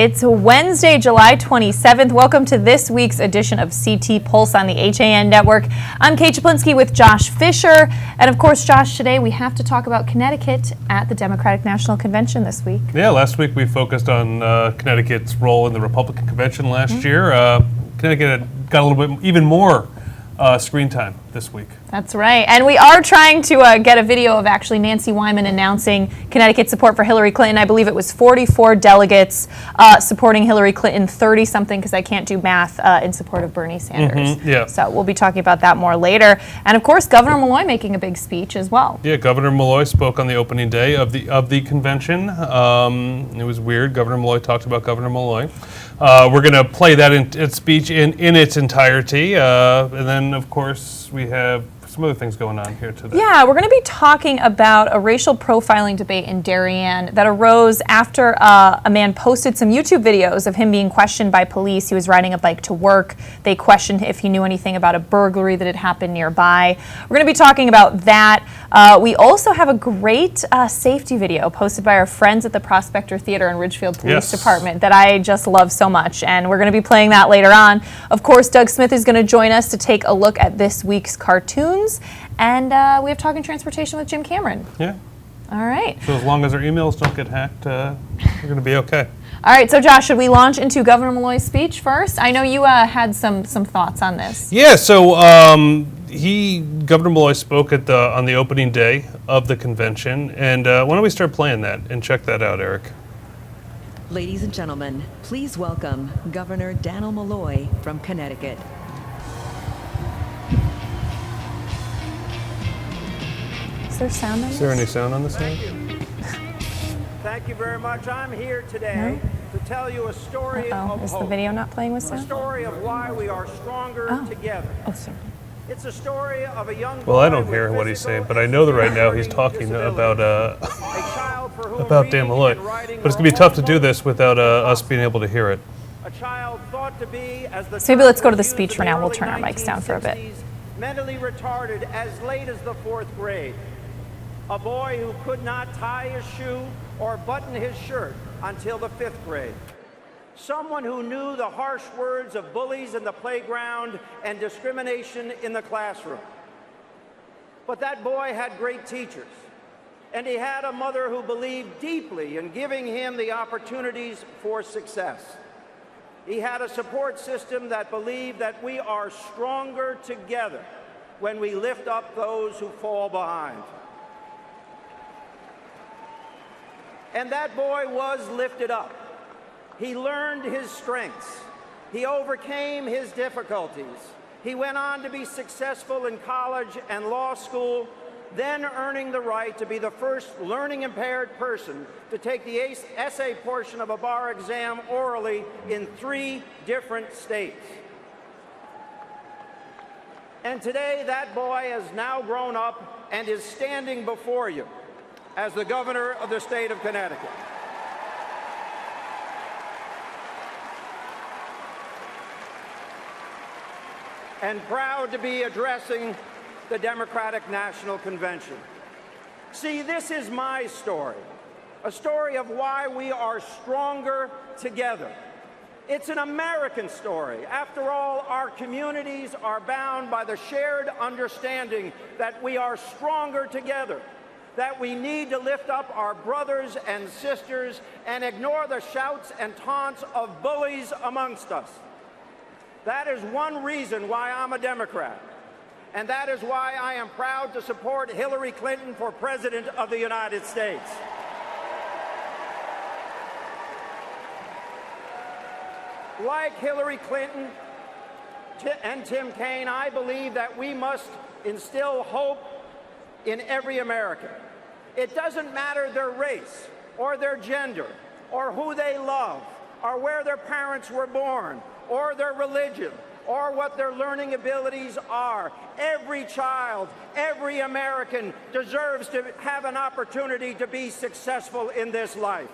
It's Wednesday, July 27th. Welcome to this week's edition of CT Pulse on the HAN Network. I'm Kate Czaplinski with Josh Fisher. And of course, Josh, today we have to talk about Connecticut at the Democratic National Convention this week. Yeah, last week we focused on Connecticut's role in the Republican convention last year. Connecticut got a little bit even more screen time this week. That's right. And we are trying to get a video of actually Nancy Wyman announcing Connecticut's support for Hillary Clinton. I believe it was 44 delegates supporting Hillary Clinton, 30-something, because I can't do math, in support of Bernie Sanders. Yeah. So we'll be talking about that more later. And of course, Governor Malloy making a big speech as well. Yeah, Governor Malloy spoke on the opening day of the convention. It was weird. Governor Malloy talked about Governor Malloy. We're going to play that speech in its entirety. And then, of course, we have some other things going on here today. Yeah, we're going to be talking about a racial profiling debate in Darien that arose after a man posted some YouTube videos of him being questioned by police. He was riding a bike to work. They questioned if he knew anything about a burglary that had happened nearby. We're going to be talking about that. We also have a great safety video posted by our friends at the Prospector Theater and Ridgefield Police Department that I just love so much, and we're going to be playing that later on. Of course, Doug Smith is going to join us to take a look at this week's cartoons. And we have Talking Transportation with Jim Cameron. Yeah. All right. So as long as our emails don't get hacked, we're going to be okay. All right. So Josh, should we launch into Governor Malloy's speech first? I know you had some thoughts on this. Yeah. So Governor Malloy spoke on the opening day of the convention, and why don't we start playing that and check that out, Eric? Ladies and gentlemen, please welcome Governor Dannel Malloy from Connecticut. Is there sound on this? Is there any sound on this thing? Thank you very much. I'm here today to tell you a story of hope. Is the video not playing with sound? A story of why we are stronger together. Oh, sorry. It's a story of a young boy. Well, I don't hear what he's saying, but I know that right now he's talking about Dan Malloy. But it's going to be tough to do this without us being able to hear it. A child thought to be, as the So maybe let's go to the speech for now. We'll turn our mics down for a bit. Mentally retarded as late as the 4th grade. A boy who could not tie his shoe or button his shirt until the 5th grade. Someone who knew the harsh words of bullies in the playground and discrimination in the classroom. But that boy had great teachers, and he had a mother who believed deeply in giving him the opportunities for success. He had a support system that believed that we are stronger together when we lift up those who fall behind. And that boy was lifted up. He learned his strengths. He overcame his difficulties. He went on to be successful in college and law school, then earning the right to be the first learning-impaired person to take the essay portion of a bar exam orally in 3 different states. And today, that boy has now grown up and is standing before you as the governor of the state of Connecticut. And proud to be addressing the Democratic National Convention. See, this is my story, a story of why we are stronger together. It's an American story. After all, our communities are bound by the shared understanding that we are stronger together, that we need to lift up our brothers and sisters and ignore the shouts and taunts of bullies amongst us. That is one reason why I'm a Democrat, and that is why I am proud to support Hillary Clinton for President of the United States. Like Hillary Clinton and Tim Kaine, I believe that we must instill hope in every American. It doesn't matter their race or their gender or who they love or where their parents were born or their religion or what their learning abilities are. Every child, every American deserves to have an opportunity to be successful in this life.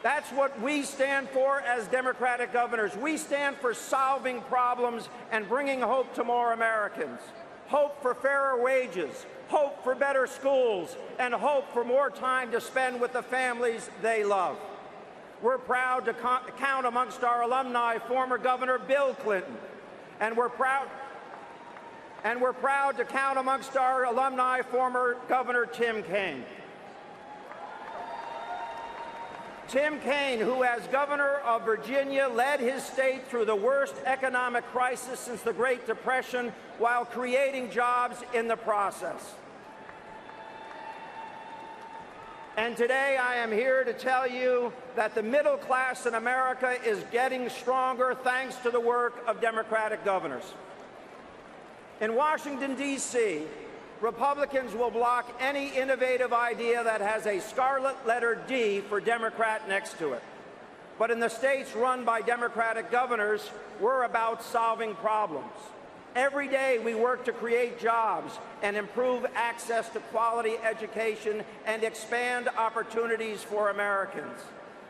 That's what we stand for as Democratic governors. We stand for solving problems and bringing hope to more Americans. Hope for fairer wages, hope for better schools, and hope for more time to spend with the families they love. We're proud to count amongst our alumni former Governor Bill Clinton. And we're proud to count amongst our alumni former Governor Tim Kaine. Tim Kaine, who as governor of Virginia led his state through the worst economic crisis since the Great Depression while creating jobs in the process. And today I am here to tell you that the middle class in America is getting stronger thanks to the work of Democratic governors. In Washington, D.C., Republicans will block any innovative idea that has a scarlet letter D for Democrat next to it. But in the states run by Democratic governors, we're about solving problems. Every day we work to create jobs and improve access to quality education and expand opportunities for Americans.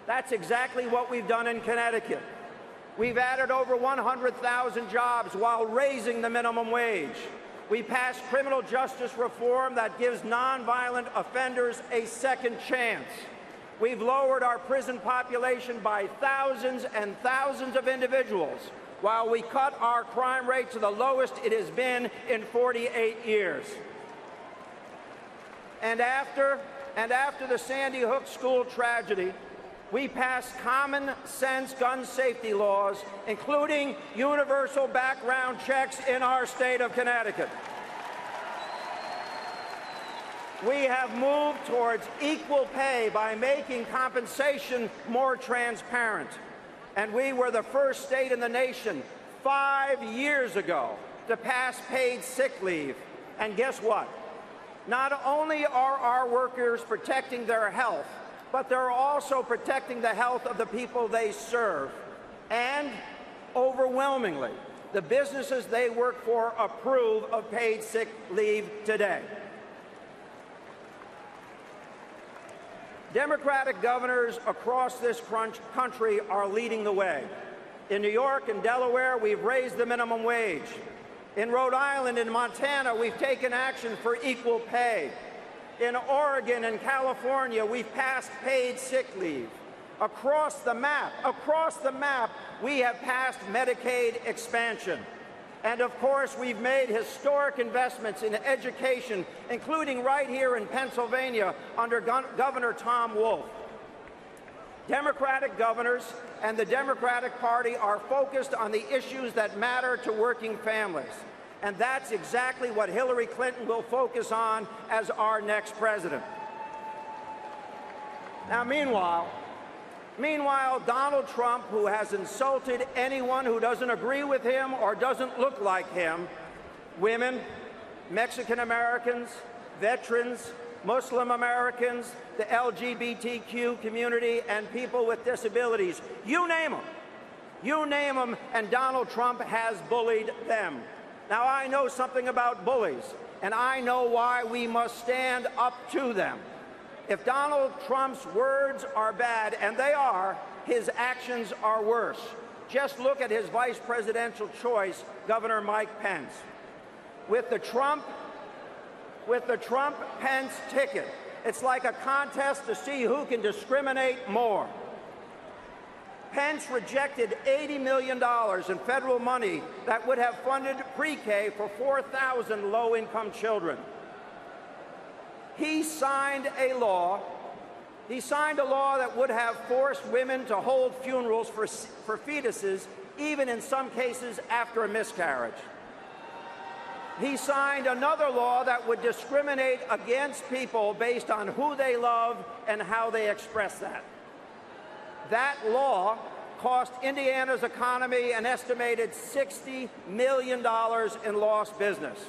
That's exactly what we've done in Connecticut. We've added over 100,000 jobs while raising the minimum wage. We passed criminal justice reform that gives nonviolent offenders a second chance. We've lowered our prison population by thousands and thousands of individuals, while we cut our crime rate to the lowest it has been in 48 years. And after the Sandy Hook school tragedy, we passed common sense gun safety laws, including universal background checks in our state of Connecticut. We have moved towards equal pay by making compensation more transparent. And we were the first state in the nation 5 years ago to pass paid sick leave. And guess what? Not only are our workers protecting their health, but they're also protecting the health of the people they serve. And overwhelmingly, the businesses they work for approve of paid sick leave today. Democratic governors across this country are leading the way. In New York and Delaware, we've raised the minimum wage. In Rhode Island and Montana, we've taken action for equal pay. In Oregon and California, we've passed paid sick leave. Across the map, we have passed Medicaid expansion. And of course, we've made historic investments in education, including right here in Pennsylvania under Governor Tom Wolf. Democratic governors and the Democratic Party are focused on the issues that matter to working families. And that's exactly what Hillary Clinton will focus on as our next president. Now, meanwhile, Donald Trump, who has insulted anyone who doesn't agree with him or doesn't look like him, women, Mexican Americans, veterans, Muslim Americans, the LGBTQ community, and people with disabilities, you name them, and Donald Trump has bullied them. Now, I know something about bullies, and I know why we must stand up to them. If Donald Trump's words are bad, and they are, his actions are worse. Just look at his vice presidential choice, Governor Mike Pence. With the Trump-Pence ticket, it's like a contest to see who can discriminate more. Pence rejected $80 million in federal money that would have funded pre-K for 4,000 low-income children. He signed a law that would have forced women to hold funerals for fetuses, even in some cases after a miscarriage. He signed another law that would discriminate against people based on who they love and how they express that. That law cost Indiana's economy an estimated $60 million in lost business.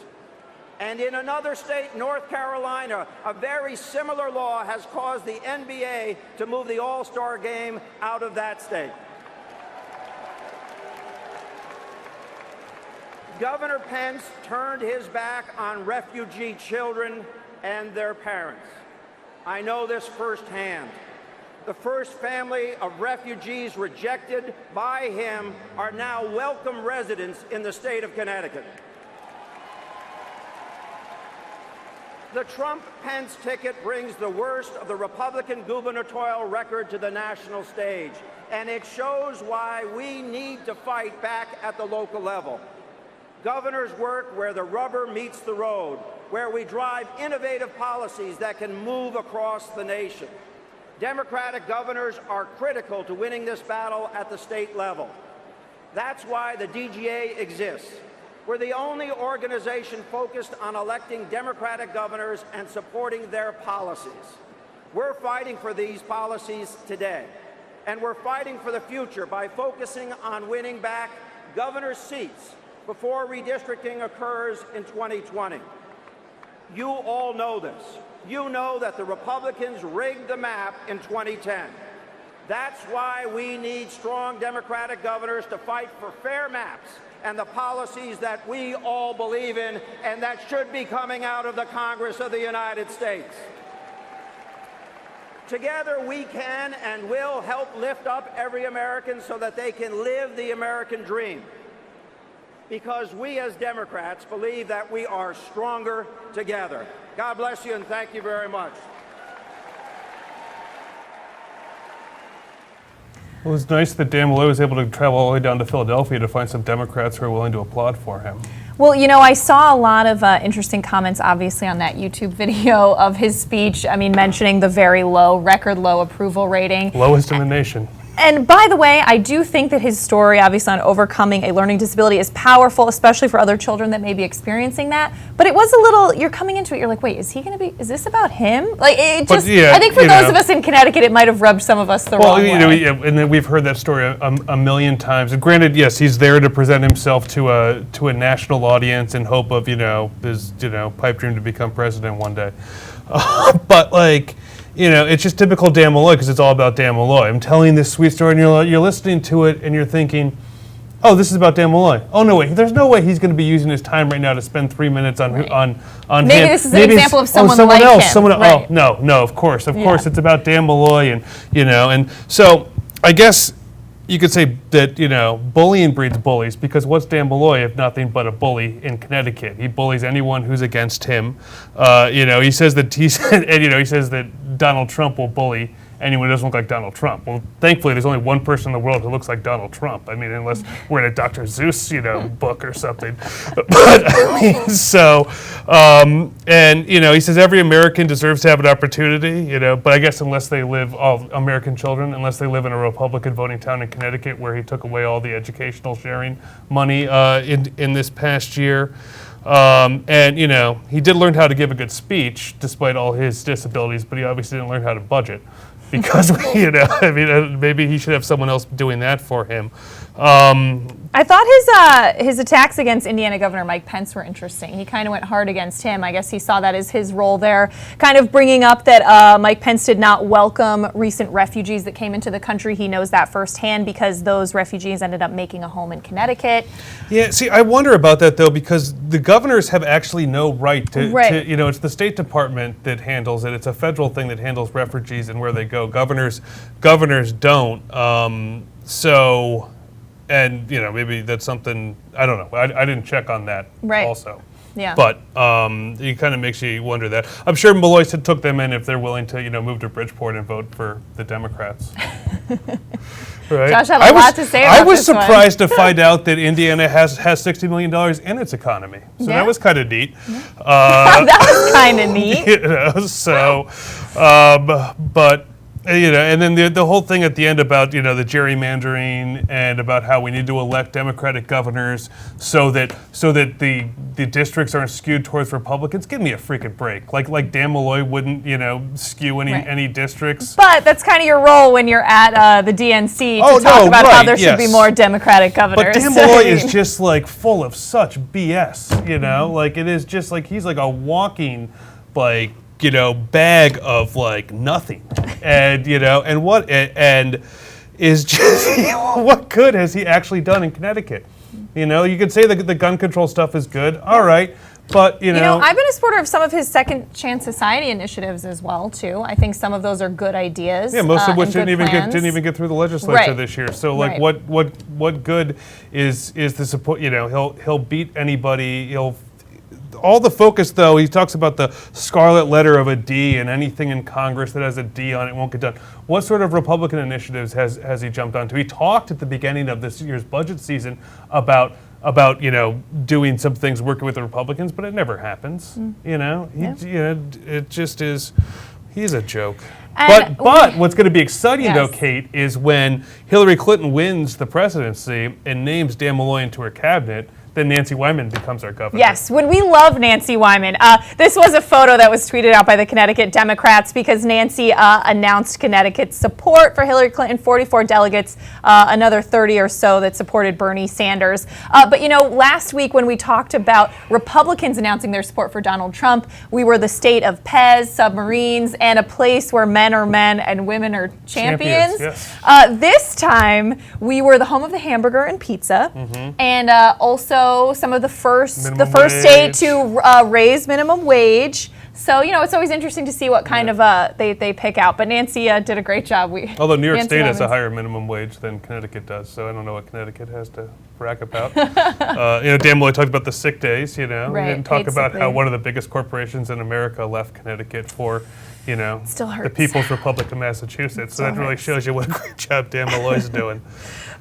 And in another state, North Carolina, a very similar law has caused the NBA to move the All-Star game out of that state. Governor Pence turned his back on refugee children and their parents. I know this firsthand. The first family of refugees rejected by him are now welcome residents in the state of Connecticut. The Trump-Pence ticket brings the worst of the Republican gubernatorial record to the national stage, and it shows why we need to fight back at the local level. Governors work where the rubber meets the road, where we drive innovative policies that can move across the nation. Democratic governors are critical to winning this battle at the state level. That's why the DGA exists. We're the only organization focused on electing Democratic governors and supporting their policies. We're fighting for these policies today, and we're fighting for the future by focusing on winning back governor's seats before redistricting occurs in 2020. You all know this. You know that the Republicans rigged the map in 2010. That's why we need strong Democratic governors to fight for fair maps and the policies that we all believe in and that should be coming out of the Congress of the United States. Together we can and will help lift up every American so that they can live the American dream. Because we as Democrats believe that we are stronger together. God bless you and thank you very much. Well, it's nice that Dan Malloy was able to travel all the way down to Philadelphia to find some Democrats who are willing to applaud for him. Well, you know, I saw a lot of interesting comments, obviously, on that YouTube video of his speech. I mean, mentioning the very low, record low approval rating. Lowest in the nation. And by the way, I do think that his story, obviously, on overcoming a learning disability is powerful, especially for other children that may be experiencing that. But it was a little, you're coming into it, you're like, wait, is this about him? Like, it just, yeah, I think for those of us in Connecticut, it might have rubbed some of us the wrong way. And then we've heard that story a million times. And granted, yes, he's there to present himself to a national audience in hope of, his, pipe dream to become president one day. But like, it's just typical Dan Malloy because it's all about Dan Malloy. I'm telling this sweet story and you're listening to it and you're thinking, oh, this is about Dan Malloy. Oh, no, wait, there's no way he's going to be using his time right now to spend 3 minutes on Maybe him. Maybe this is an example of someone like else. him. Right. Oh, no, of course it's about Dan Malloy and so I guess you could say that, bullying breeds bullies because what's Dan Malloy if nothing but a bully in Connecticut? He bullies anyone who's against him. He says that Donald Trump will bully anyone who doesn't look like Donald Trump. Well, thankfully, there's only one person in the world who looks like Donald Trump. I mean, unless we're in a Dr. Seuss, book or something. But I mean, he says every American deserves to have an opportunity, but I guess unless they live, all American children, unless they live in a Republican voting town in Connecticut where he took away all the educational sharing money in this past year. He did learn how to give a good speech despite all his disabilities, but he obviously didn't learn how to budget because, maybe he should have someone else doing that for him. I thought his attacks against Indiana Governor Mike Pence were interesting. He kind of went hard against him. I guess he saw that as his role there, kind of bringing up that Mike Pence did not welcome recent refugees that came into the country. He knows that firsthand because those refugees ended up making a home in Connecticut. Yeah, see, I wonder about that, though, because the governors have actually no right to it's the State Department that handles it. It's a federal thing that handles refugees and where they go. Governors don't. And maybe that's something, I don't know. I didn't check on that also. Yeah. But it kind of makes you wonder that. I'm sure Malloy took them in if they're willing to, move to Bridgeport and vote for the Democrats. Right? Josh had a lot to say about this I was surprised to find out that Indiana has $60 million in its economy. So that was kind of neat. That was kind of neat. But... and then the whole thing at the end about, the gerrymandering and about how we need to elect Democratic governors so that the districts aren't skewed towards Republicans. Give me a freaking break. Like Dan Malloy wouldn't skew any districts. But that's kind of your role when you're at the DNC to talk about how there should be more Democratic governors. But Dan Malloy is just full of such BS, Like it is just he's like a walking bag of nothing, and is just what good has he actually done in Connecticut? You could say the gun control stuff is good, all right, but I've been a supporter of some of his Second Chance Society initiatives as well too. I think some of those are good ideas. Yeah, most of which didn't even get through the legislature this year. So what good is the support? He'll beat anybody. all the focus, though, he talks about the scarlet letter of a D, and anything in Congress that has a D on it won't get done. What sort of Republican initiatives has he jumped onto? He talked at the beginning of this year's budget season about doing some things working with the Republicans, but it never happens. It just is. He's a joke. But what's going to be exciting, though, Kate, is when Hillary Clinton wins the presidency and names Dan Malloy into her cabinet, then Nancy Wyman becomes our governor. Yes, when we love Nancy Wyman. This was a photo that was tweeted out by the Connecticut Democrats because Nancy announced Connecticut's support for Hillary Clinton, 44 delegates, another 30 or so that supported Bernie Sanders. But last week when we talked about Republicans announcing their support for Donald Trump, we were the state of Pez, submarines, and a place where men are men and women are champions. Yes. This time, we were the home of the hamburger and pizza, and also some of the first state to raise minimum wage. So, it's always interesting to see what kind of they pick out. But Nancy did a great job. Although New York State has a higher minimum wage than Connecticut does, so I don't know what Connecticut has to brag about. Dan Malloy talked about the sick days, Right. He didn't talk about how one of the biggest corporations in America left Connecticut for, Still hurts. the People's Republic of Massachusetts. So that really shows you what a great job Dan Malloy's doing.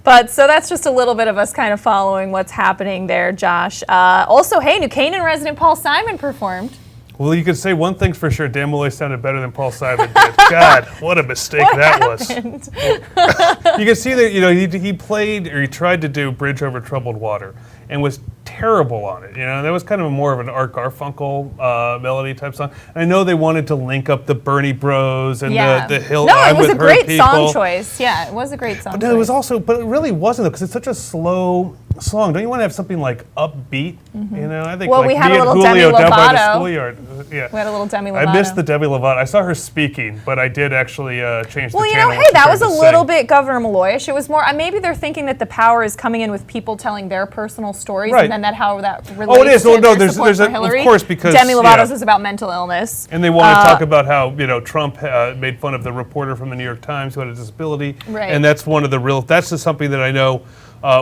But so that's just a little bit of us kind of following what's happening there, Josh. Also, hey, New Canaan resident Paul Simon performed. Well, you could say one thing's for sure. Dan Malloy sounded better than Paul Simon did. God, what a mistake that was. You can see that, he played, or he tried to do Bridge Over Troubled Water and was terrible on it. That was kind of more of an Art Garfunkel melody type song. And I know they wanted to link up the Bernie Bros and the Hill. No, it was a great song choice. Yeah, it was a great song choice. But it really wasn't, though, because it's such a slow song. Don't you want to have something like upbeat? I think we had a little Demi Julio down by the Lovato. schoolyard. Yeah. We had a little Demi Lovato. I missed the Demi Lovato. I saw her speaking, but I did actually change the channel. Well, hey, that was a little bit Governor Malloyish. It was more, maybe they're thinking that the power is coming in with people telling their personal stories, and then how that relates to their support for Hillary. Of course, because Demi Lovato's is about mental illness. And they want to talk about how, Trump made fun of the reporter from the New York Times who had a disability. Right. And that's that's just something that I know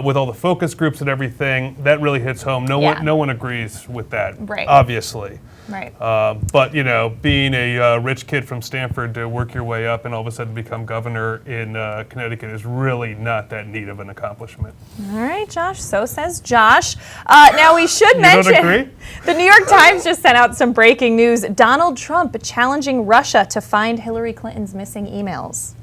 with all the focus groups and everything, that really hits home. No one agrees with that, obviously. Right. But, being a rich kid from Stanford to work your way up and all of a sudden become governor in Connecticut is really not that neat of an accomplishment. All right, Josh. So says Josh. Now, we should mention, don't agree? The New York Times just sent out some breaking news. Donald Trump challenging Russia to find Hillary Clinton's missing emails.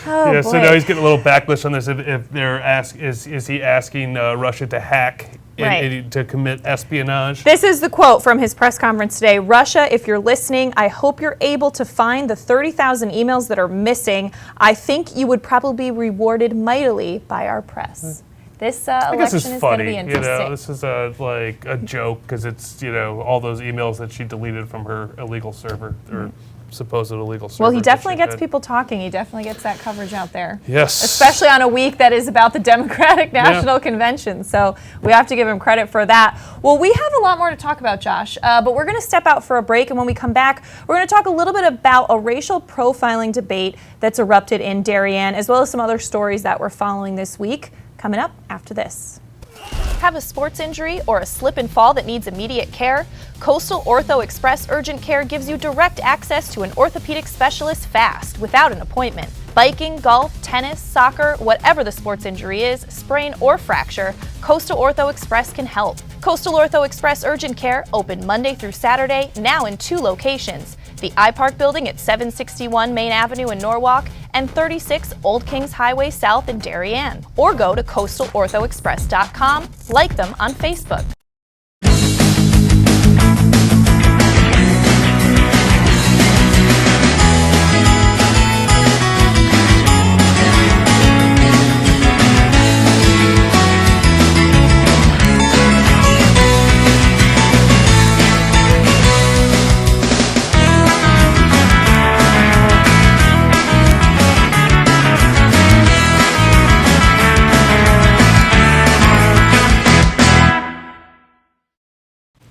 So now he's getting a little backlash on this. If they're is he asking Russia to hack and to commit espionage? This is the quote from his press conference today. Russia, if you're listening, I hope you're able to find the 30,000 emails that are missing. I think you would probably be rewarded mightily by our press. This election is going to be interesting. This is like a joke because it's all those emails that she deleted from her illegal server or supposed illegal server. Well, he definitely gets people talking. He definitely gets that coverage out there. Yes. Especially on a week that is about the Democratic National Convention. So we have to give him credit for that. Well, we have a lot more to talk about, Josh, but we're going to step out for a break. And when we come back, we're going to talk a little bit about a racial profiling debate that's erupted in Darien, as well as some other stories that we're following this week. Coming up after this. Have a sports injury or a slip and fall that needs immediate care? Coastal Ortho Express Urgent Care gives you direct access to an orthopedic specialist fast, without an appointment. Biking, golf, tennis, soccer, whatever the sports injury is, sprain or fracture, Coastal Ortho Express can help. Coastal Ortho Express Urgent Care, open Monday through Saturday, now in 2 locations. The iPark building at 761 Main Avenue in Norwalk and 36 Old Kings Highway South in Darien. Or go to coastalorthoexpress.com, like them on Facebook.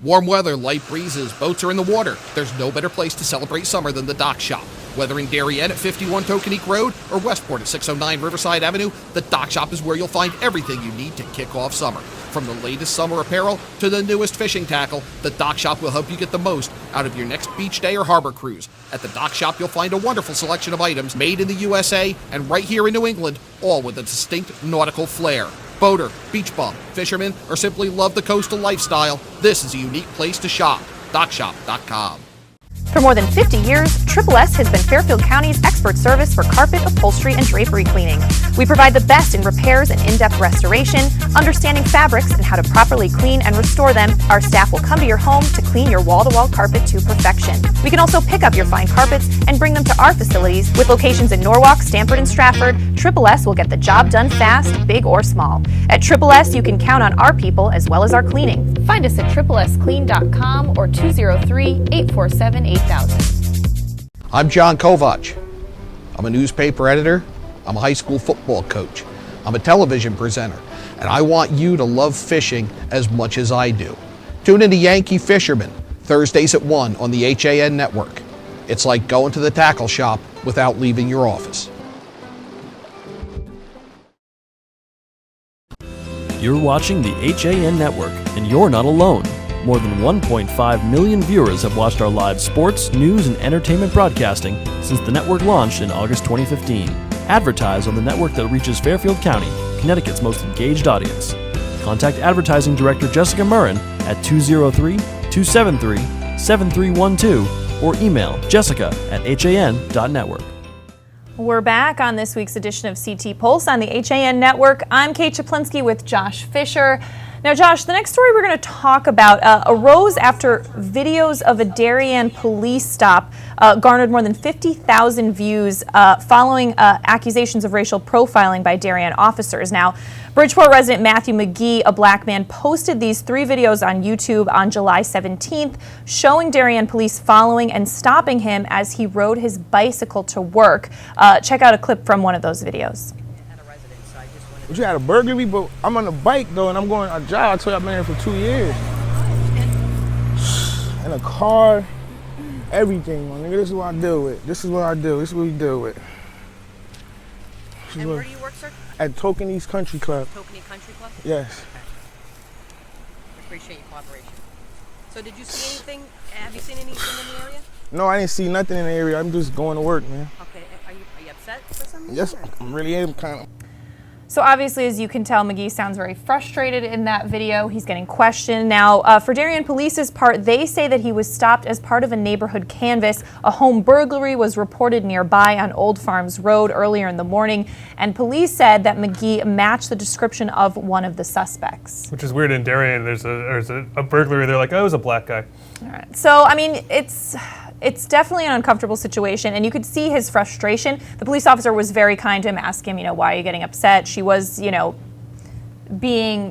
Warm weather, light breezes, boats are in the water. There's no better place to celebrate summer than the Dock Shop. Whether in Darien at 51 Tokenique Road or Westport at 609 Riverside Avenue, the Dock Shop is where you'll find everything you need to kick off summer. From the latest summer apparel to the newest fishing tackle, the Dock Shop will help you get the most out of your next beach day or harbor cruise. At the Dock Shop, you'll find a wonderful selection of items made in the USA and right here in New England, all with a distinct nautical flair. Boater, beach bum, fisherman, or simply love the coastal lifestyle, this is a unique place to shop. DockShop.com. For more than 50 years, Triple S has been Fairfield County's expert service for carpet, upholstery, and drapery cleaning. We provide the best in repairs and in-depth restoration, understanding fabrics and how to properly clean and restore them. Our staff will come to your home to clean your wall-to-wall carpet to perfection. We can also pick up your fine carpets and bring them to our facilities. With locations in Norwalk, Stamford, and Stratford, Triple S will get the job done fast, big or small. At Triple S, you can count on our people as well as our cleaning. Find us at triplesclean.com or 203-847-8000. I'm John Kovach. I'm a newspaper editor. I'm a high school football coach. I'm a television presenter. And I want you to love fishing as much as I do. Tune in to Yankee Fisherman, Thursdays at 1 on the HAN network. It's like going to the tackle shop without leaving your office. You're watching the HAN network, and you're not alone. More than 1.5 million viewers have watched our live sports, news, and entertainment broadcasting since the network launched in August 2015. Advertise on the network that reaches Fairfield County, Connecticut's most engaged audience. Contact Advertising Director Jessica Murrin at 203-273-7312 or email jessica@han.network. We're back on this week's edition of CT Pulse on the HAN Network. I'm Kate Czaplinski with Josh Fisher. Now, Josh, the next story we're going to talk about arose after videos of a Darien police stop garnered more than 50,000 views following accusations of racial profiling by Darien officers. Now, Bridgeport resident Matthew McGee, a black man, posted these 3 videos on YouTube on July 17th, showing Darien police following and stopping him as he rode his bicycle to work. Check out a clip from one of those videos. But you had a burglary, but I'm on a bike though, and I'm going on a job. I told you I've been here for 2 years. In a car, everything, my nigga. This is what I deal with. This is what I do. This is what we deal with. And where do you work, sir? At Tokenique Country Club. Tokenique Country Club? Yes. Okay. Appreciate your cooperation. So did you see anything? Have you seen anything in the area? No, I didn't see nothing in the area. I'm just going to work, man. Okay. Are you upset for some reason? Yes, I really am kind of. So obviously, as you can tell, McGee sounds very frustrated in that video. He's getting questioned. Now, for Darien Police's part, they say that he was stopped as part of a neighborhood canvass. A home burglary was reported nearby on Old Farms Road earlier in the morning, and police said that McGee matched the description of one of the suspects. Which is weird in Darien. There's a burglary. They're like, oh, it was a black guy. All right. So, I mean, it's definitely an uncomfortable situation, and you could see his frustration. The police officer was very kind to him, asked him, why are you getting upset? She was,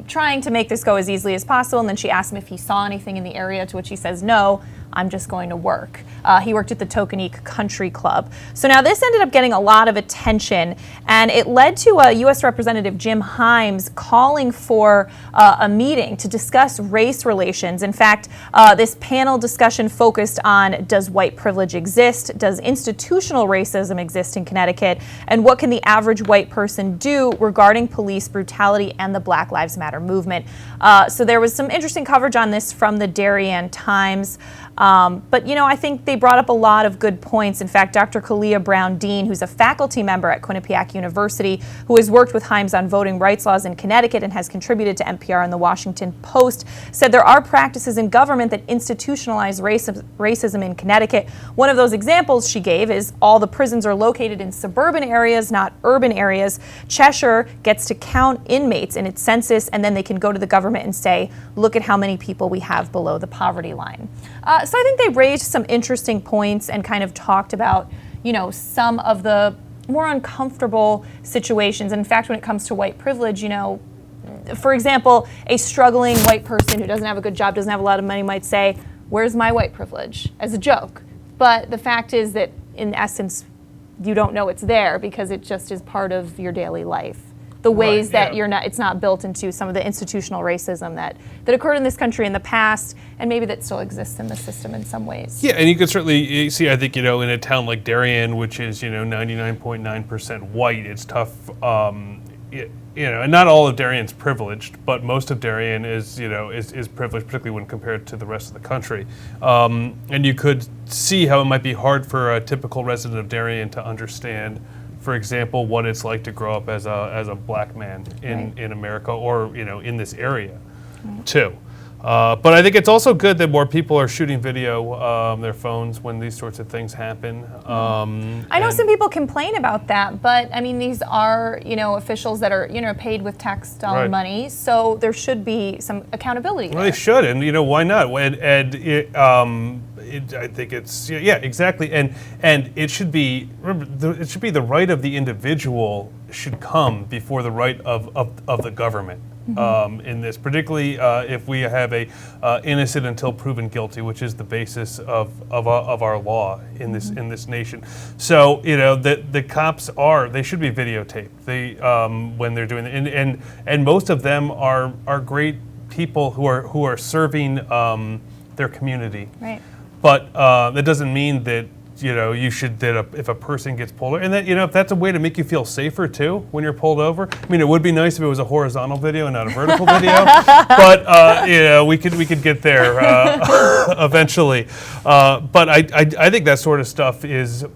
trying to make this go as easily as possible, and then she asked him if he saw anything in the area, to which he says, no, I'm just going to work. He worked at the Tokenique Country Club. So now this ended up getting a lot of attention, and it led to U.S. Representative Jim Himes calling for a meeting to discuss race relations. In fact, this panel discussion focused on, does white privilege exist? Does institutional racism exist in Connecticut? And what can the average white person do regarding police brutality and the Black Lives Matter movement? So there was some interesting coverage on this from the Darien Times. But I think they brought up a lot of good points. In fact, Dr. Kalia Brown-Dean, who's a faculty member at Quinnipiac University, who has worked with Himes on voting rights laws in Connecticut and has contributed to NPR and the Washington Post, said there are practices in government that institutionalize racism in Connecticut. One of those examples she gave is all the prisons are located in suburban areas, not urban areas. Cheshire gets to count inmates in its census, and then they can go to the government and say, look at how many people we have below the poverty line. So I think they raised some interesting points and kind of talked about, some of the more uncomfortable situations. In fact, when it comes to white privilege, for example, a struggling white person who doesn't have a good job, doesn't have a lot of money might say, where's my white privilege? As a joke. But the fact is that in essence, you don't know it's there because it just is part of your daily life. the ways Right, that yeah. it's not built into some of the institutional racism that occurred in this country in the past, and maybe that still exists in the system in some ways. Yeah, and you can certainly see, I think, in a town like Darien, which is, 99.9% white, it's tough, and not all of Darien's privileged, but most of Darien is privileged, particularly when compared to the rest of the country. And you could see how it might be hard for a typical resident of Darien to understand, for example, what it's like to grow up as a black man in America or in this area, too. But I think it's also good that more people are shooting video their phones when these sorts of things happen. I know some people complain about that, but I mean, these are officials that are paid with tax dollar money, so there should be some accountability. Well, they should, and why not? I think it's exactly, and it should be it should be the right of the individual should come before the right of the government. In this, particularly if we have a innocent until proven guilty, which is the basis of our law in this nation. So the cops they should be videotaped. When they're doing it, and most of them are great people who are serving their community. Right. But that doesn't mean that you should if a person gets pulled over, and that if that's a way to make you feel safer too when you're pulled over. I mean, it would be nice if it was a horizontal video and not a vertical video, but we could get there eventually. But I think that sort of stuff is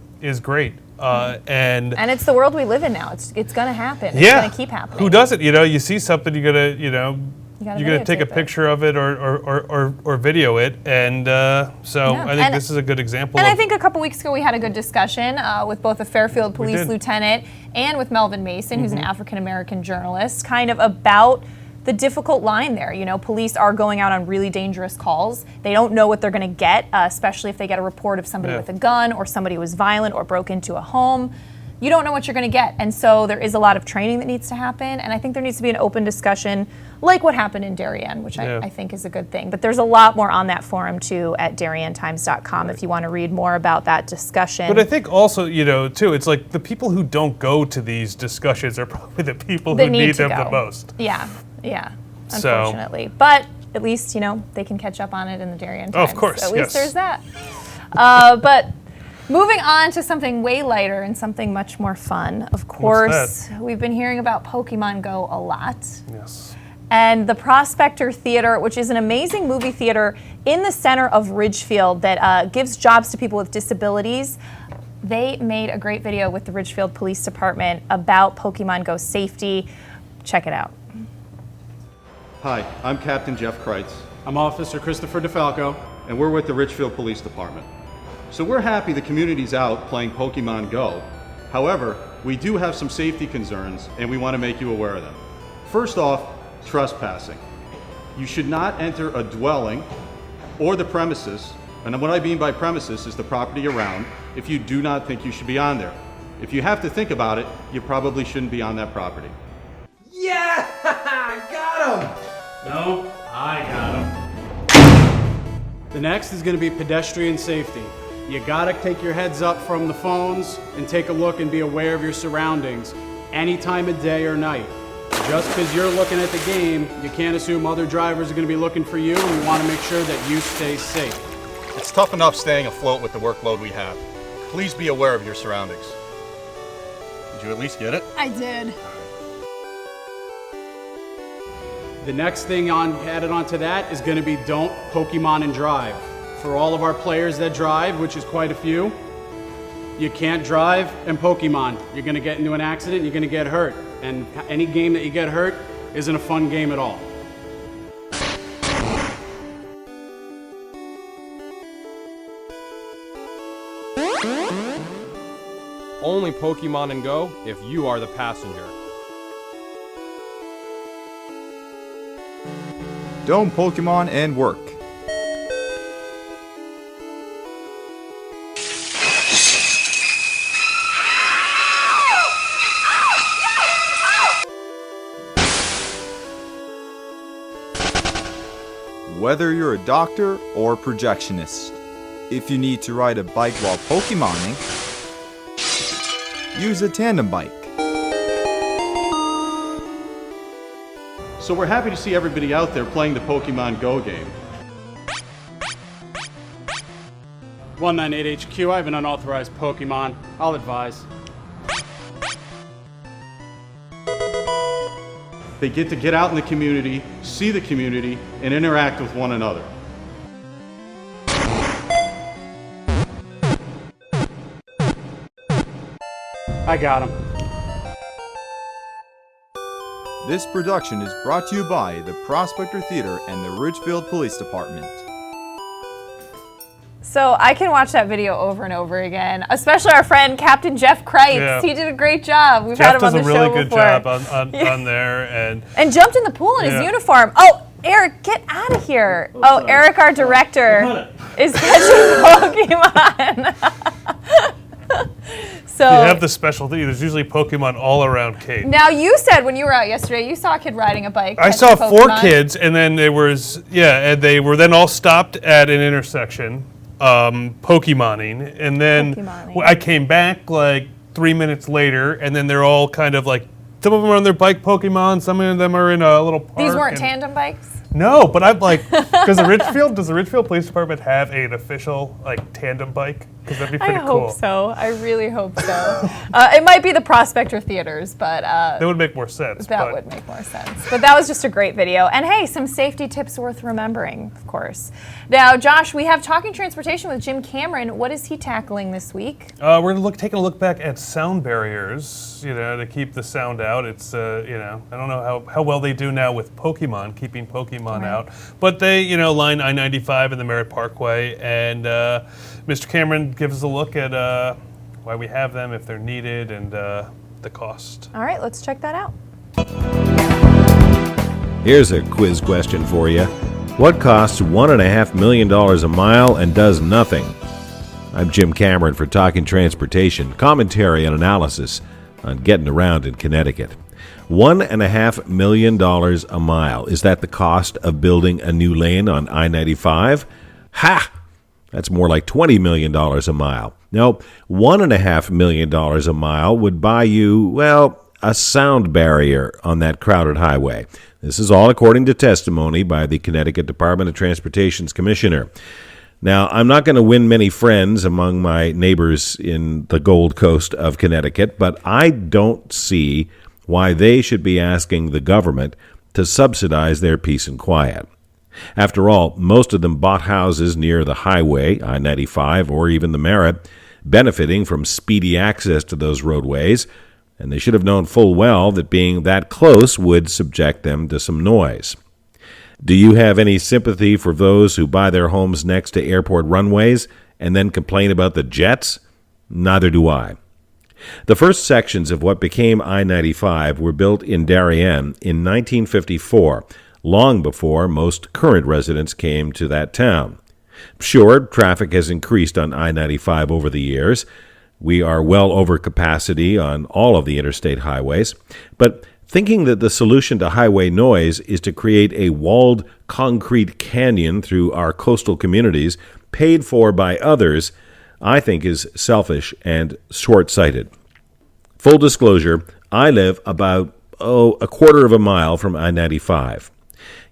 great. And it's the world we live in now. It's going to happen. It's going to keep happening. Who doesn't? You see something, you're gonna take a picture of it or video it, and I think this is a good example. And I think a couple weeks ago we had a good discussion with both a Fairfield police lieutenant and with Melvin Mason, who's an African American journalist, kind of about the difficult line there. Police are going out on really dangerous calls. They don't know what they're going to get, especially if they get a report of somebody with a gun or somebody who was violent or broke into a home. You don't know what you're going to get. And so there is a lot of training that needs to happen. And I think there needs to be an open discussion like what happened in Darien, which I think is a good thing. But there's a lot more on that forum, too, at DarienTimes.com if you want to read more about that discussion. But I think also, too, it's like the people who don't go to these discussions are probably the people who need them the most. Yeah, unfortunately. But at least, they can catch up on it in the Darien Times. Oh, of course, At least there's that. But moving on to something way lighter and something much more fun. Of course, we've been hearing about Pokemon Go a lot. Yes. And the Prospector Theater, which is an amazing movie theater in the center of Ridgefield that gives jobs to people with disabilities. They made a great video with the Ridgefield Police Department about Pokemon Go safety. Check it out. Hi, I'm Captain Jeff Kreitz. I'm Officer Christopher DeFalco. And we're with the Ridgefield Police Department. So we're happy the community's out playing Pokemon Go. However, we do have some safety concerns and we want to make you aware of them. First off, trespassing. You should not enter a dwelling or the premises, and what I mean by premises is the property around, if you do not think you should be on there. If you have to think about it, you probably shouldn't be on that property. Yeah! Got him! No, I got him. The next is going to be pedestrian safety. You gotta take your heads up from the phones and take a look and be aware of your surroundings any time of day or night. Just because you're looking at the game, you can't assume other drivers are going to be looking for you, and we want to make sure that you stay safe. It's tough enough staying afloat with the workload we have. Please be aware of your surroundings. Did you at least get it? I did. The next thing added onto that is going to be don't Pokemon and drive. For all of our players that drive, which is quite a few, you can't drive and Pokemon. You're going to get into an accident, you're going to get hurt. And any game that you get hurt isn't a fun game at all. Only Pokemon and Go if you are the passenger. Don't Pokemon and work. Whether you're a doctor or projectionist, if you need to ride a bike while Pokemoning, use a tandem bike. So we're happy to see everybody out there playing the Pokemon Go game. 198 HQ, I have an unauthorized Pokemon. I'll advise. They get out in the community, see the community, and interact with one another. I got him. This production is brought to you by the Prospector Theater and the Ridgefield Police Department. So I can watch that video over and over again, especially our friend Captain Jeff Kreitz. Yeah. He did a great job. We've Jeff had him on does the a show really good before. job on there, And jumped in the pool in his Yeah. uniform. Oh, Eric, get out of here. Oh, Eric, our director, is catching Pokemon. So you have the specialty. There's usually Pokemon all around Kate. now you said when you were out yesterday, you saw a kid riding a bike. I catching saw 4 Pokemon. kids, and then there was and they were then all stopped at an intersection, Pokemoning, and then Pokemoning. I came back like 3 minutes later, and then they're all kind of like, some of them are on their bike Pokemon, some of them are in a little park. These weren't and- tandem bikes? No, but I'm like, does the Ridgefield Police Department have an official like tandem bike? Because that'd be pretty I cool. hope so. I really hope so. It might be the Prospector Theaters, but That would make more sense. that but would make more sense. But that was just a great video. And hey, some safety tips worth remembering, of course. Now, Josh, we have Talking Transportation with Jim Cameron. What is he tackling this week? We're taking a look back at sound barriers, to keep the sound out. It's, I don't know how well they do now with Pokemon, keeping Pokemon out. But they, line I-95 and the Merritt Parkway. And Mr. Cameron gives us a look at why we have them, if they're needed, and the cost. All right, let's check that out. Here's a quiz question for you. What costs $1.5 million a mile and does nothing? I'm Jim Cameron for Talking Transportation, commentary and analysis on getting around in Connecticut. $1.5 million a mile. Is that the cost of building a new lane on I-95? Ha! That's more like $20 million a mile. No, $1.5 million a mile would buy you, well, a sound barrier on that crowded highway. This is all according to testimony by the Connecticut Department of Transportation's commissioner. Now, I'm not going to win many friends among my neighbors in the Gold Coast of Connecticut, but I don't see why they should be asking the government to subsidize their peace and quiet. After all, most of them bought houses near the highway, I-95, or even the Merritt, benefiting from speedy access to those roadways, and they should have known full well that being that close would subject them to some noise. Do you have any sympathy for those who buy their homes next to airport runways and then complain about the jets? Neither do I. The first sections of what became I-95 were built in Darien in 1954, long before most current residents came to that town. Sure, traffic has increased on I-95 over the years. We are well over capacity on all of the interstate highways, but thinking that the solution to highway noise is to create a walled concrete canyon through our coastal communities paid for by others, I think is selfish and short-sighted. Full disclosure, I live about, a quarter of a mile from I-95.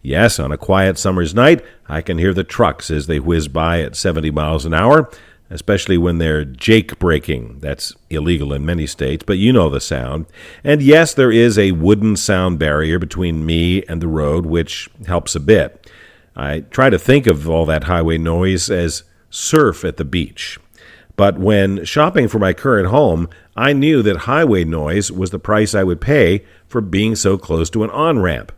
Yes, on a quiet summer's night, I can hear the trucks as they whiz by at 70 miles an hour, especially when they're jake braking. That's illegal in many states, but you know the sound. And yes, there is a wooden sound barrier between me and the road, which helps a bit. I try to think of all that highway noise as surf at the beach. But when shopping for my current home, I knew that highway noise was the price I would pay for being so close to an on-ramp.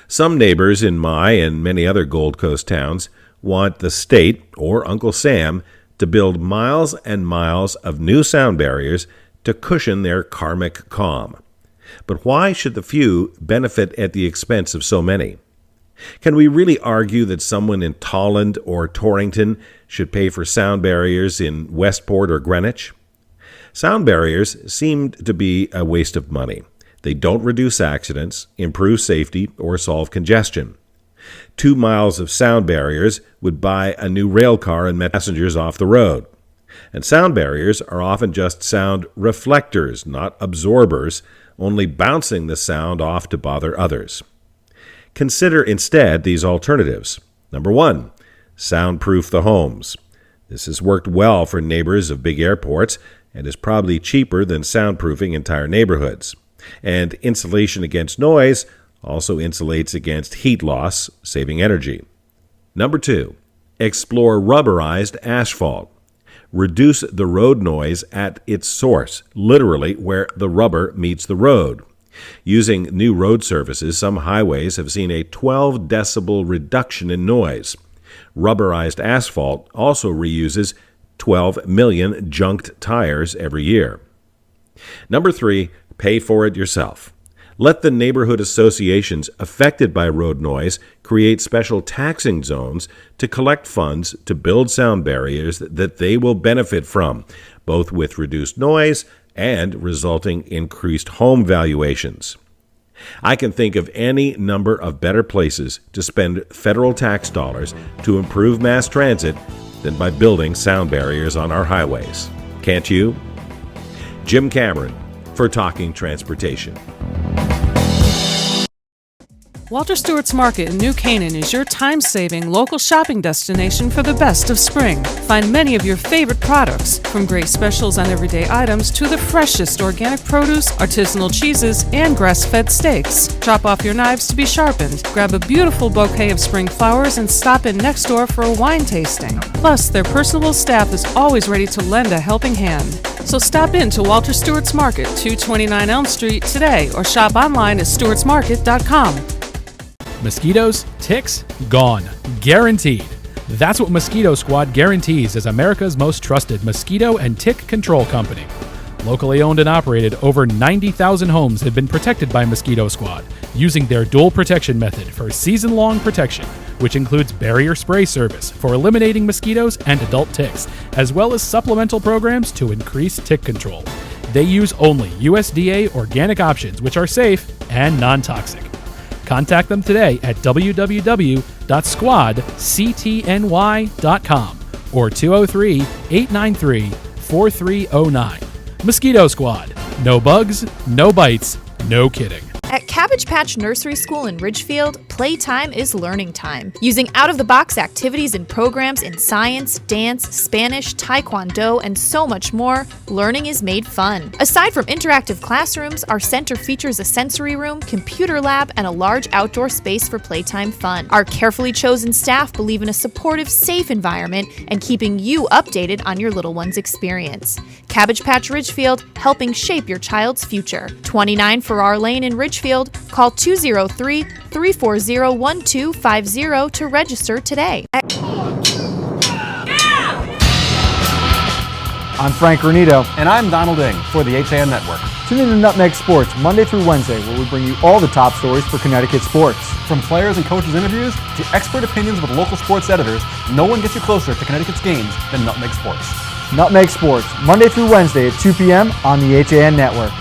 Some neighbors in my and many other Gold Coast towns want the state, or Uncle Sam, to build miles and miles of new sound barriers to cushion their karmic calm. But why should the few benefit at the expense of so many? Can we really argue that someone in Tolland or Torrington should pay for sound barriers in Westport or Greenwich? Sound barriers seem to be a waste of money. They don't reduce accidents, improve safety, or solve congestion. 2 miles of sound barriers would buy a new rail car and met passengers off the road. And sound barriers are often just sound reflectors, not absorbers, only bouncing the sound off to bother others. Consider instead these alternatives. Number 1, soundproof the homes. This has worked well for neighbors of big airports and is probably cheaper than soundproofing entire neighborhoods. And insulation against noise also insulates against heat loss, saving energy. Number 2, explore rubberized asphalt. Reduce the road noise at its source, literally where the rubber meets the road. Using new road surfaces, some highways have seen a 12 decibel reduction in noise. Rubberized asphalt also reuses 12 million junked tires every year. Number 3, pay for it yourself. Let the neighborhood associations affected by road noise create special taxing zones to collect funds to build sound barriers that they will benefit from, both with reduced noise and resulting increased home valuations. I can think of any number of better places to spend federal tax dollars to improve mass transit than by building sound barriers on our highways. Can't you? Jim Cameron for Talking Transportation. Walter Stewart's Market in New Canaan is your time-saving local shopping destination for the best of spring. Find many of your favorite products, from great specials on everyday items to the freshest organic produce, artisanal cheeses, and grass-fed steaks. Drop off your knives to be sharpened, grab a beautiful bouquet of spring flowers, and stop in next door for a wine tasting. Plus, their personable staff is always ready to lend a helping hand. So stop in to Walter Stewart's Market, 229 Elm Street today, or shop online at stewartsmarket.com. Mosquitoes, ticks, gone. Guaranteed. That's what Mosquito Squad guarantees as America's most trusted mosquito and tick control company. Locally owned and operated, over 90,000 homes have been protected by Mosquito Squad using their dual protection method for season-long protection, which includes barrier spray service for eliminating mosquitoes and adult ticks, as well as supplemental programs to increase tick control. They use only USDA organic options, which are safe and non-toxic. Contact them today at www.squadctny.com or 203-893-4309. Mosquito Squad. No bugs, no bites, no kidding. At Cabbage Patch Nursery School in Ridgefield, playtime is learning time. Using out-of-the-box activities and programs in science, dance, Spanish, Taekwondo, and so much more, learning is made fun. Aside from interactive classrooms, our center features a sensory room, computer lab, and a large outdoor space for playtime fun. Our carefully chosen staff believe in a supportive, safe environment and keeping you updated on your little one's experience. Cabbage Patch Ridgefield, helping shape your child's future. 29 Farrar Lane in Ridgefield. Call 203-340-1250 to register today. I'm Frank Granito. And I'm Donald Ing for the HAN Network. Tune in to Nutmeg Sports Monday through Wednesday, where we bring you all the top stories for Connecticut sports. From players and coaches' interviews to expert opinions with local sports editors, no one gets you closer to Connecticut's games than Nutmeg Sports. Nutmeg Sports, Monday through Wednesday at 2 p.m. on the HAN Network.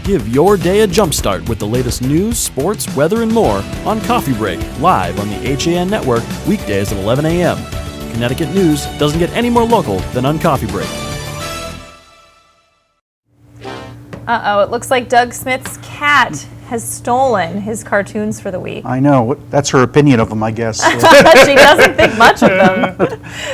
Give your day a jumpstart with the latest news, sports, weather, and more on Coffee Break, live on the HAN Network, weekdays at 11 a.m. Connecticut news doesn't get any more local than on Coffee Break. Uh-oh, it looks like Doug Smith's cat has stolen his cartoons for the week. I know. That's her opinion of them, I guess. She doesn't think much of them.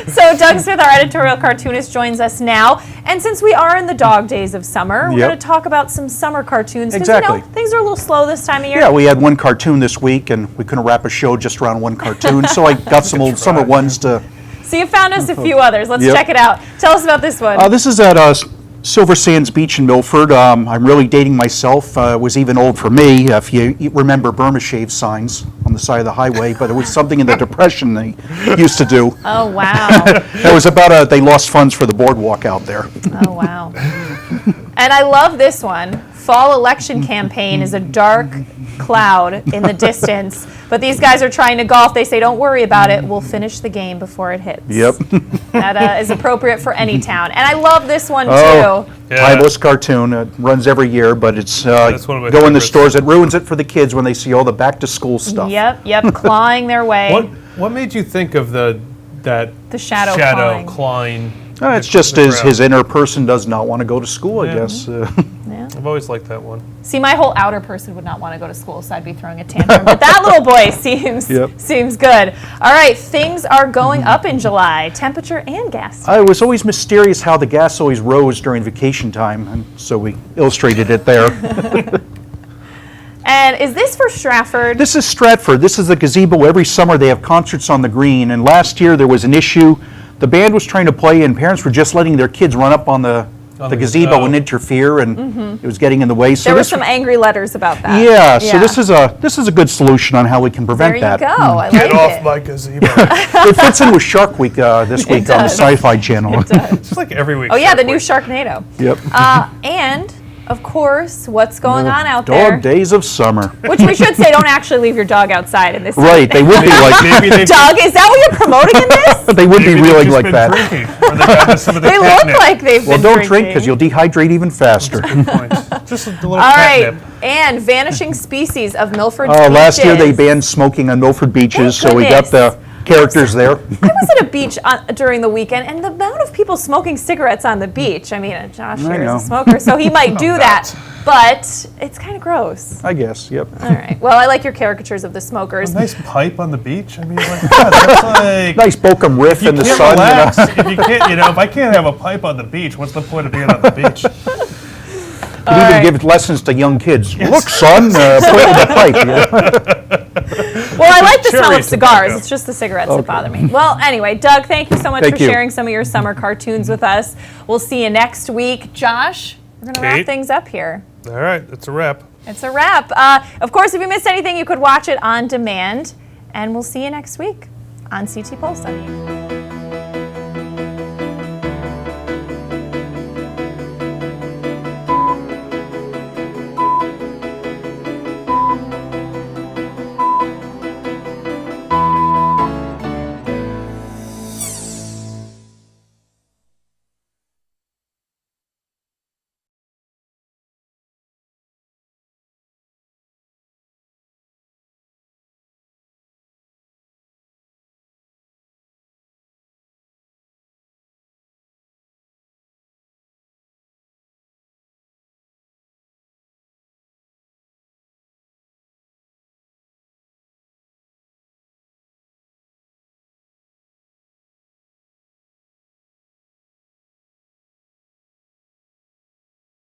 So Doug Smith, our editorial cartoonist, joins us now. And since we are in the dog days of summer, we're going to talk about some summer cartoons. Exactly. You know, things are a little slow this time of year. Yeah, we had one cartoon this week, and we couldn't wrap a show just around one cartoon, so I got some old summer ones to... So you found us a few others. Let's check it out. Tell us about this one. This is at Silver Sands Beach in Milford. I'm really dating myself. It was even old for me, if you remember Burma Shave signs on the side of the highway, but it was something in the Depression they used to do. Oh, wow. It was about they lost funds for the boardwalk out there. Oh, wow. And I love this one. Fall election campaign is a dark cloud in the distance, but these guys are trying to golf. They say, don't worry about it. We'll finish the game before it hits. Yep. That is appropriate for any town. And I love this one, too. Yeah. Timeless cartoon. It runs every year, but it's go in the stores. It ruins it for the kids when they see all the back-to-school stuff. Yep, clawing their way. What made you think of the shadow clawing It's just his inner person does not want to go to school, I guess. I've always liked that one. See, my whole outer person would not want to go to school, so I'd be throwing a tantrum. But that little boy seems good. All right, things are going up in July, temperature and gas. It was always mysterious how the gas always rose during vacation time, and so we illustrated it there. And is this for Stratford? This is Stratford. This is the gazebo. Every summer they have concerts on the green, and last year there was an issue. The band was trying to play, and parents were just letting their kids run up on the gazebo and interfere, and it was getting in the way. So there were some angry letters about that. Yeah, so this is a good solution on how we can prevent that. There you go. I Get like off it. my gazebo. It fits in with Shark Week this week on the Sci-Fi Channel. It does. It's like every week. Oh yeah, the new Sharknado. Yep. And of course, what's going on out there? Dog days of summer. Which we should say, don't actually leave your dog outside in this. Right, they would be like. Doug, is that what you're promoting in this? They would be reeling like that. They look like they've been don't drinking. drink because you'll dehydrate even faster. Just a little All right, and vanishing species of Milford beaches. Last year they banned smoking on Milford beaches, so we got the characters there. I was at a beach during the weekend, and the amount of people smoking cigarettes on the beach. I mean, Josh here is a smoker, so he might do that, but it's kind of gross. I guess, yep. All right. Well, I like your caricatures of the smokers. A nice pipe on the beach. I mean, like, God, that's like nice Bochum riff in the can't sun. relax. If you can't, if I can't have a pipe on the beach, what's the point of being on the beach? You can even give lessons to young kids. Yes. Look, son, put it in the pipe. Well, I like the smell of cigars. It's just the cigarettes that bother me. Well, anyway, Doug, thank you so much for sharing some of your summer cartoons with us. We'll see you next week. Josh, we're going to wrap things up here. All right, it's a wrap. It's a wrap. Of course, if you missed anything, you could watch it on demand. And we'll see you next week on CT Pulse.